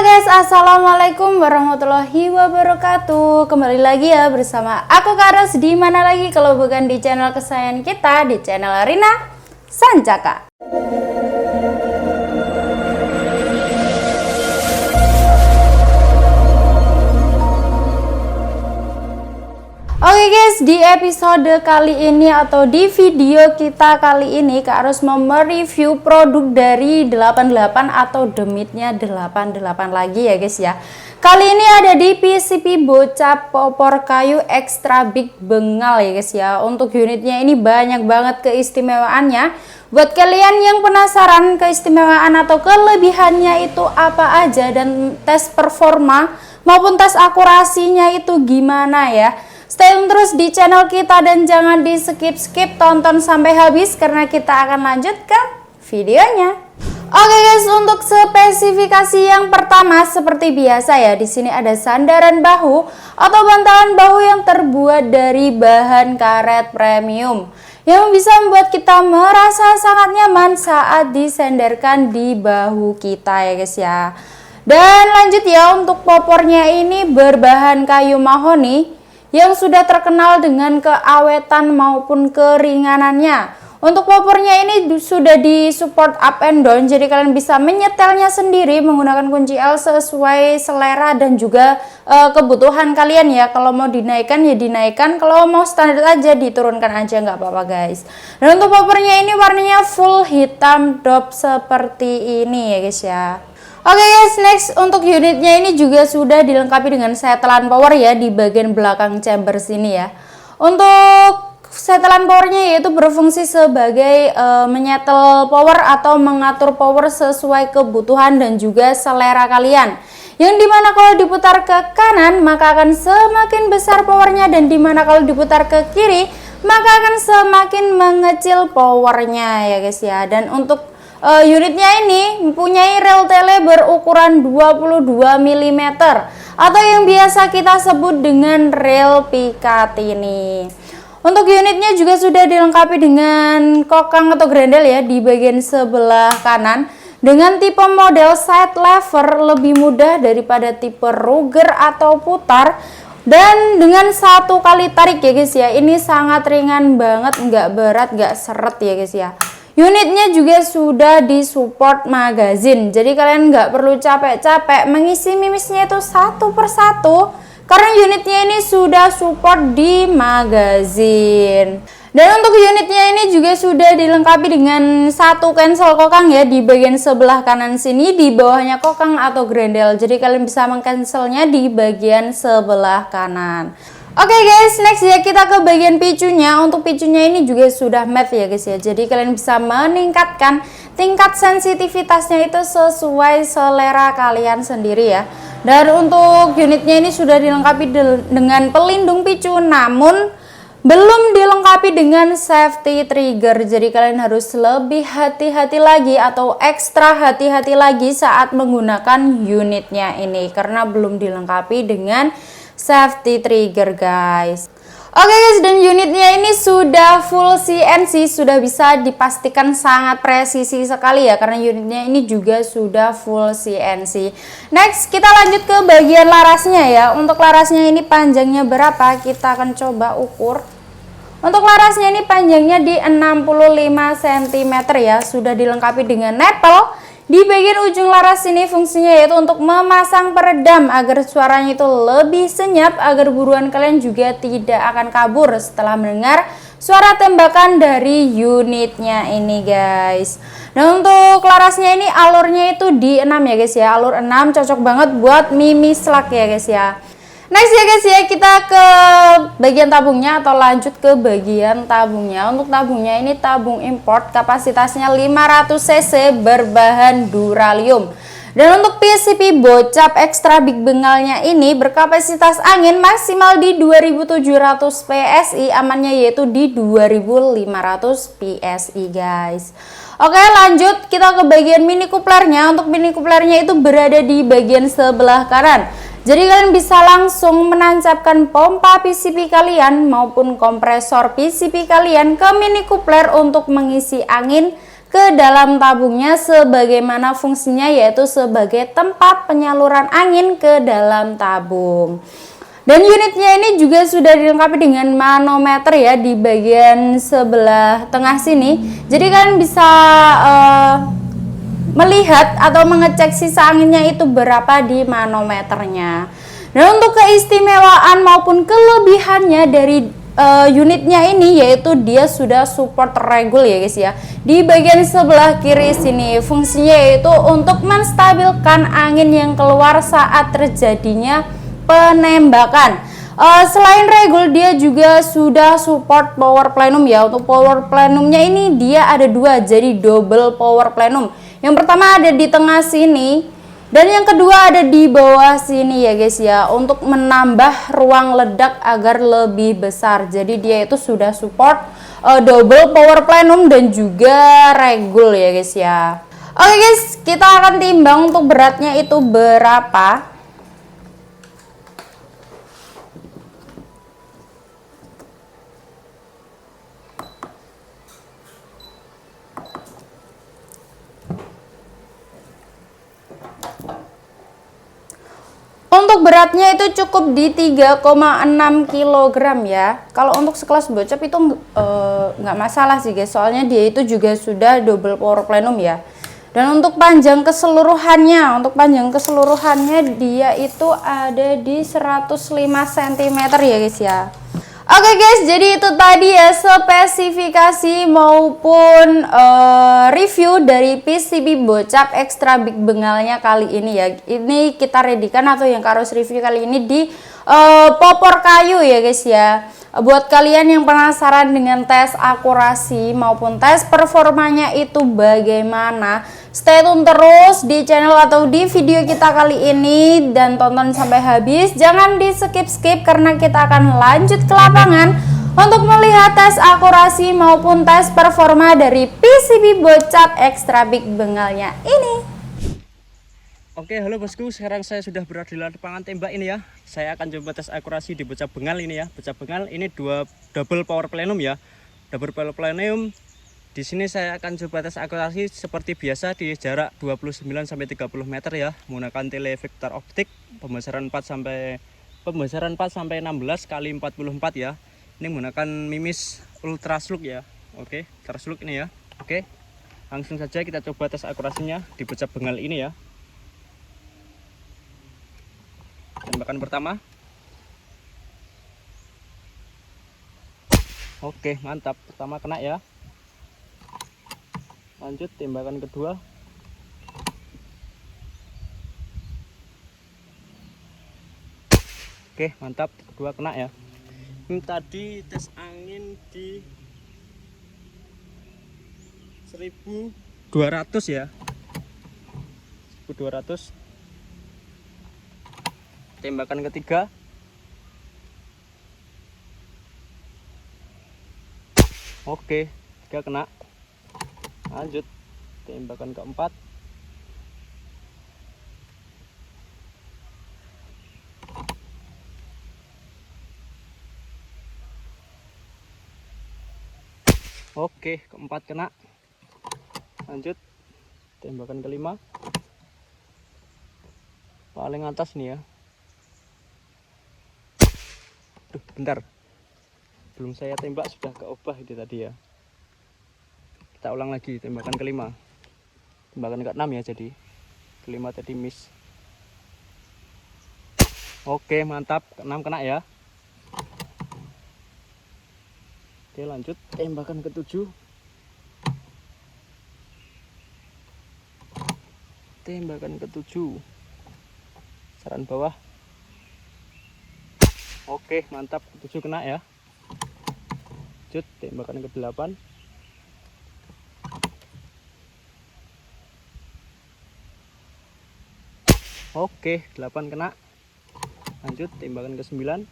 guys, assalamualaikum warahmatullahi wabarakatuh. Kembali lagi ya bersama aku Karas, di mana lagi kalau bukan di channel kesayangan kita, di channel Rina Sancaka. Oke guys, di episode kali ini atau di video kita kali ini Kak Arus mau mereview produk dari 88 atau demitnya 88 lagi ya guys ya. Kali ini ada di PCB Bocap Popor Kayu Extra Big Bengal ya guys ya. Untuk unitnya ini banyak banget keistimewaannya. Buat kalian yang penasaran keistimewaan atau kelebihannya itu apa aja dan tes performa maupun tes akurasinya itu gimana ya, stay tune terus di channel kita dan jangan di skip-skip, tonton sampai habis karena kita akan lanjut ke videonya. Oke guys, untuk spesifikasi yang pertama seperti biasa ya, di sini ada sandaran bahu atau bantalan bahu yang terbuat dari bahan karet premium yang bisa membuat kita merasa sangat nyaman saat disenderkan di bahu kita ya guys ya. Dan lanjut ya, untuk popornya ini berbahan kayu mahoni yang sudah terkenal dengan keawetan maupun keringanannya. Untuk popornya ini sudah disupport up and down, jadi kalian bisa menyetelnya sendiri menggunakan kunci L sesuai selera dan juga kebutuhan kalian ya. Kalau mau dinaikkan ya dinaikkan, kalau mau standar aja diturunkan aja, nggak apa-apa guys. Dan untuk popornya ini warnanya full hitam dop seperti ini ya guys ya. Oke guys, next untuk unitnya ini juga sudah dilengkapi dengan setelan power ya di bagian belakang chamber sini ya. Untuk setelan powernya yaitu berfungsi sebagai menyetel power atau mengatur power sesuai kebutuhan dan juga selera kalian. Yang dimana kalau diputar ke kanan maka akan semakin besar powernya, dan dimana kalau diputar ke kiri maka akan semakin mengecil powernya ya guys ya. Dan untuk unitnya ini mempunyai rel tele berukuran 22 mm atau yang biasa kita sebut dengan rel pikat ini. Untuk unitnya juga sudah dilengkapi dengan kokang atau grendel ya di bagian sebelah kanan dengan tipe model side lever lebih mudah daripada tipe Ruger atau putar, dan dengan satu kali tarik ya guys ya. Ini sangat ringan banget, nggak berat, nggak seret ya guys ya. Unitnya juga sudah disupport magazine, jadi kalian nggak perlu capek-capek mengisi mimisnya itu satu persatu karena unitnya ini sudah support di magazine. Dan untuk unitnya ini juga sudah dilengkapi dengan satu cancel kokang ya di bagian sebelah kanan sini, di bawahnya kokang atau grendel, jadi kalian bisa mengcancelnya di bagian sebelah kanan. Oke guys, next ya kita ke bagian picunya. Untuk picunya ini juga sudah matte ya guys ya, jadi kalian bisa meningkatkan tingkat sensitivitasnya itu sesuai selera kalian sendiri ya. Dan untuk unitnya ini sudah dilengkapi dengan pelindung picu, namun belum dilengkapi dengan safety trigger, jadi kalian harus lebih hati-hati lagi atau ekstra hati-hati lagi saat menggunakan unitnya ini karena belum dilengkapi dengan safety trigger guys. Oke guys, dan unitnya ini sudah full CNC, sudah bisa dipastikan sangat presisi sekali ya karena unitnya ini juga sudah full CNC. Next kita lanjut ke bagian larasnya ya. Untuk larasnya ini panjangnya berapa, kita akan coba ukur. Untuk larasnya ini panjangnya di 65 cm ya, sudah dilengkapi dengan nipple. Di bagian ujung laras ini fungsinya yaitu untuk memasang peredam agar suaranya itu lebih senyap, agar buruan kalian juga tidak akan kabur setelah mendengar suara tembakan dari unitnya ini guys. Dan untuk larasnya ini alurnya itu di 6 ya guys ya, alur 6 cocok banget buat mimi slug ya guys ya. Next ya guys ya, kita ke bagian tabungnya atau lanjut ke bagian tabungnya. Untuk tabungnya ini tabung import, kapasitasnya 500 cc berbahan duralium. Dan untuk PCB Bocap Extra Big Bengalnya ini berkapasitas angin maksimal di 2700 PSI, amannya yaitu di 2500 PSI guys. Oke lanjut kita ke bagian mini couplernya. Untuk mini couplernya itu berada di bagian sebelah kanan. Jadi kalian bisa langsung menancapkan pompa PCB kalian maupun kompresor PCB kalian ke mini coupler untuk mengisi angin ke dalam tabungnya, sebagaimana fungsinya yaitu sebagai tempat penyaluran angin ke dalam tabung. Dan unitnya ini juga sudah dilengkapi dengan manometer ya di bagian sebelah tengah sini. Jadi kalian bisa melihat atau mengecek sisa anginnya itu berapa di manometernya. Dan untuk keistimewaan maupun kelebihannya dari unitnya ini yaitu dia sudah support regul ya guys ya. Di bagian sebelah kiri sini fungsinya yaitu untuk menstabilkan angin yang keluar saat terjadinya penembakan. Selain regul dia juga sudah support power plenum ya. Untuk power plenumnya ini dia ada dua, jadi double power plenum. Yang pertama ada di tengah sini dan yang kedua ada di bawah sini ya guys ya, untuk menambah ruang ledak agar lebih besar. Jadi dia itu sudah support double power plenum dan juga regul ya guys ya. Oke guys, kita akan timbang untuk beratnya itu berapa. Untuk beratnya itu cukup di 3,6 kg ya. Kalau untuk sekelas bocap itu nggak masalah sih guys, soalnya dia itu juga sudah double power plenum ya. Dan untuk panjang keseluruhannya, dia itu ada di 105 cm ya guys ya. Oke guys, jadi itu tadi ya spesifikasi maupun review dari PCB bocap extra big bengalnya kali ini ya. Ini kita readikan atau yang harus review kali ini di popor kayu ya guys ya. Buat kalian yang penasaran dengan tes akurasi maupun tes performanya itu bagaimana, stay tune terus di channel atau di video kita kali ini dan tonton sampai habis. Jangan di skip karena kita akan lanjut ke lapangan untuk melihat tes akurasi maupun tes performa dari PCB bocap extra big bengalnya ini. Oke, halo bosku, sekarang saya sudah berada di lapangan tembak ini ya. Saya akan coba tes akurasi di bocap bengal ini ya. Bocap bengal ini double power plenum ya. Double power plenum. Di sini saya akan coba tes akurasi seperti biasa di jarak 29 sampai 30 meter ya, menggunakan televektor optik pembesaran 4 sampai 16 kali 44 ya. Ini menggunakan mimis ultraslug ya. Oke, ultraslug ini ya. Oke. Langsung saja kita coba tes akurasinya di bocap bengal ini ya. Tembakan pertama. Oke, mantap. Pertama kena ya. Lanjut tembakan kedua. Oke, mantap. Kedua kena ya. Ini tadi tes angin di 1200 ya. 1200. Tembakan ketiga. Oke, 3 kena. Lanjut tembakan keempat. Oke, keempat kena. Lanjut tembakan kelima. Paling atas nih ya. Duh, bentar, belum saya tembak sudah keobah itu tadi ya. Kita ulang lagi tembakan kelima. Tembakan ke-6 ya, jadi kelima tadi miss. Oke, mantap. Ke-6 kena ya. Oke, lanjut tembakan ke-7. Tembakan ke-7 saran bawah. Oke, mantap. Ke-7 kena ya. Lanjut tembakan ke-8. Oke, 8 kena. Lanjut tembakan ke-9.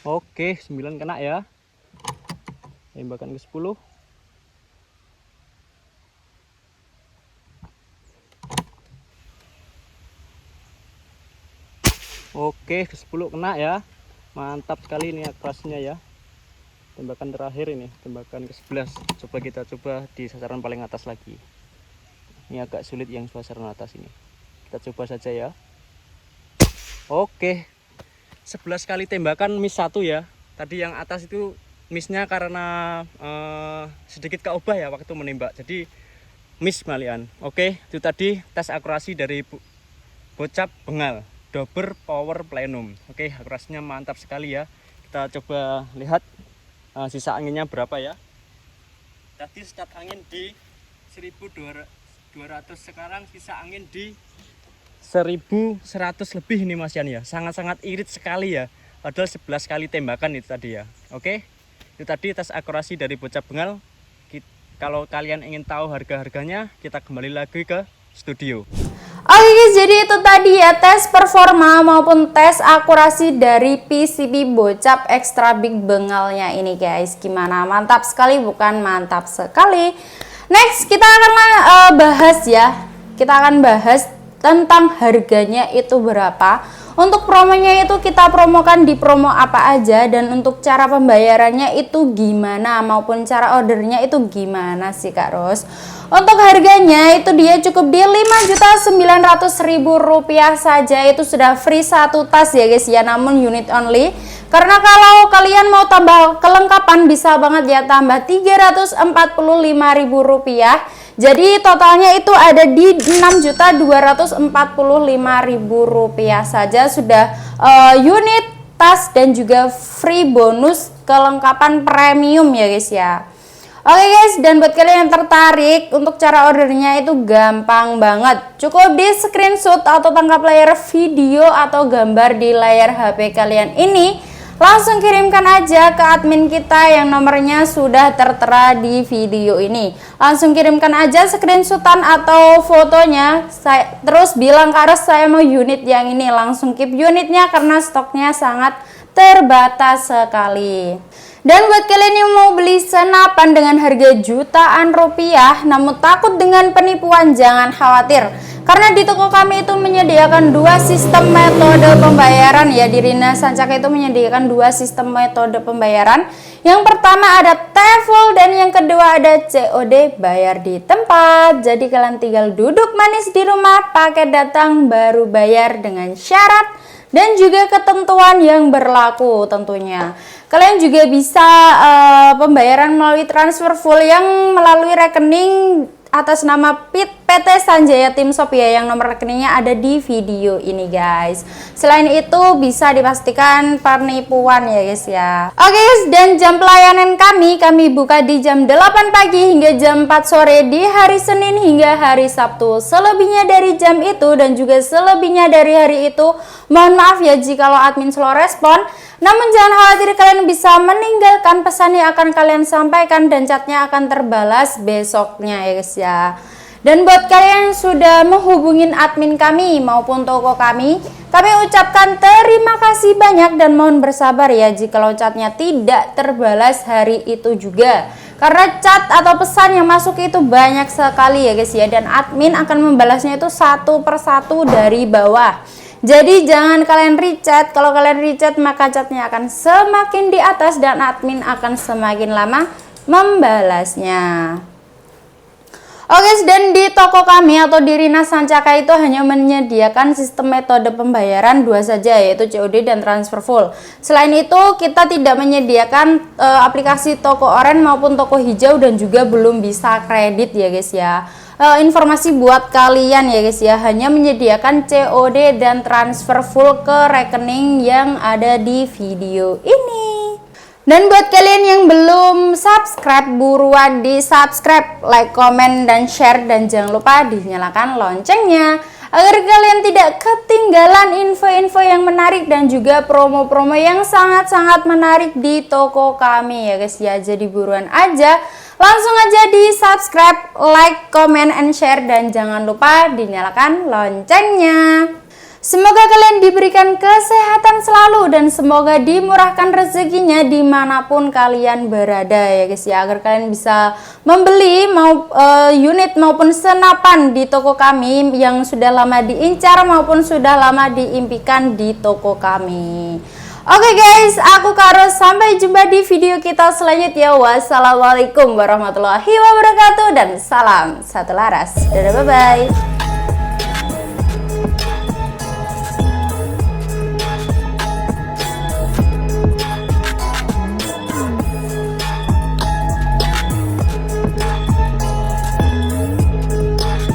Oke, 9 kena ya. Tembakan ke-10. Oke, ke-10 kena ya. Mantap sekali ini akurasinya ya. tembakan terakhir ini, tembakan ke-11. Coba kita coba di sasaran paling atas lagi. Ini agak sulit yang sasaran atas ini. Kita coba saja ya. Oke, 11 kali tembakan miss 1 ya. Tadi yang atas itu missnya karena sedikit keubah ya waktu menembak, jadi miss malian. Oke, itu tadi tes akurasi dari bocap bengal double power plenum. Oke, akurasinya mantap sekali ya. Kita coba lihat sisa anginnya berapa ya. Tadi start angin di 1200, sekarang sisa angin di 1100 lebih ini Mas Yan ya. Sangat-sangat irit sekali ya, padahal 11 kali tembakan itu tadi ya. Oke, itu tadi tes akurasi dari bocap bengal. Kalau kalian ingin tahu harga-harganya, kita kembali lagi ke studio. Oke guys, jadi itu tadi ya tes performa maupun tes akurasi dari PCB bocap extra big bengalnya ini guys. Gimana, mantap sekali bukan? Mantap sekali. Next kita akan bahas ya, kita akan bahas tentang harganya itu berapa. Untuk promonya itu kita promokan di promo apa aja, dan untuk cara pembayarannya itu gimana maupun cara ordernya itu gimana sih Kak Ros. Untuk harganya itu dia cukup di Rp5.900.000 saja, itu sudah free satu tas ya guys ya, namun unit only. Karena kalau kalian mau tambah kelengkapan bisa banget ya, tambah Rp345.000. Jadi totalnya itu ada di Rp6.245.000 saja, sudah unit tas dan juga free bonus kelengkapan premium ya guys ya. Oke guys, dan buat kalian yang tertarik untuk cara ordernya itu gampang banget. Cukup di screenshot atau tangkap layar video atau gambar di layar HP kalian ini. Langsung kirimkan aja ke admin kita yang nomornya sudah tertera di video ini. Langsung kirimkan aja screenshotan atau fotonya. Terus bilang Kak Ros saya mau unit yang ini. Langsung keep unitnya karena stoknya sangat terbatas sekali. Dan buat kalian yang mau beli senapan dengan harga jutaan rupiah namun takut dengan penipuan, jangan khawatir. Karena di toko kami itu menyediakan dua sistem metode pembayaran ya. Di Rina Sancaka itu menyediakan dua sistem metode pembayaran. Yang pertama ada TEFL dan yang kedua ada COD, bayar di tempat. Jadi kalian tinggal duduk manis di rumah, pakai datang baru bayar dengan syarat dan juga ketentuan yang berlaku tentunya. Kalian juga bisa pembayaran melalui transfer full yang melalui rekening atas nama PT Sanjaya Tim Shop ya, yang nomor rekeningnya ada di video ini guys. Selain itu bisa dipastikan penipuan ya guys ya. Oke guys, dan jam pelayanan kami buka di jam 8 pagi hingga jam 4 sore di hari Senin hingga hari Sabtu. Selebihnya dari jam itu dan juga selebihnya dari hari itu mohon maaf ya jikalau admin slow respon. Namun jangan khawatir, kalian bisa meninggalkan pesan yang akan kalian sampaikan dan chatnya akan terbalas besoknya ya guys ya. Dan buat kalian yang sudah menghubungin admin kami maupun toko kami ucapkan terima kasih banyak dan mohon bersabar ya jikalau chatnya tidak terbalas hari itu juga. Karena chat atau pesan yang masuk itu banyak sekali ya guys ya, dan admin akan membalasnya itu satu persatu dari bawah. Jadi jangan kalian rechat, kalau kalian rechat maka chatnya akan semakin di atas dan admin akan semakin lama membalasnya. Oke, dan di toko kami atau di Rina Sancaka itu hanya menyediakan sistem metode pembayaran dua saja, yaitu COD dan transfer full. Selain itu kita tidak menyediakan aplikasi toko oranye maupun toko hijau dan juga belum bisa kredit ya guys ya. Informasi buat kalian ya guys ya, hanya menyediakan COD dan transfer full ke rekening yang ada di video ini. Dan buat kalian yang belum subscribe, buruan di subscribe, like, komen, dan share, dan jangan lupa dinyalakan loncengnya agar kalian tidak ketinggalan info-info yang menarik dan juga promo-promo yang sangat-sangat menarik di toko kami ya guys ya. Jadi buruan aja, langsung aja di subscribe, like, comment, and share, dan jangan lupa dinyalakan loncengnya. Semoga kalian diberikan kesehatan selalu dan semoga dimurahkan rezekinya dimanapun kalian berada ya guys ya, agar kalian bisa membeli unit maupun senapan di toko kami yang sudah lama diincar maupun sudah lama diimpikan di toko kami. Oke guys, aku Karo, sampai jumpa di video kita selanjutnya. Wassalamualaikum warahmatullahi wabarakatuh dan salam satu laras. Dadah, bye bye.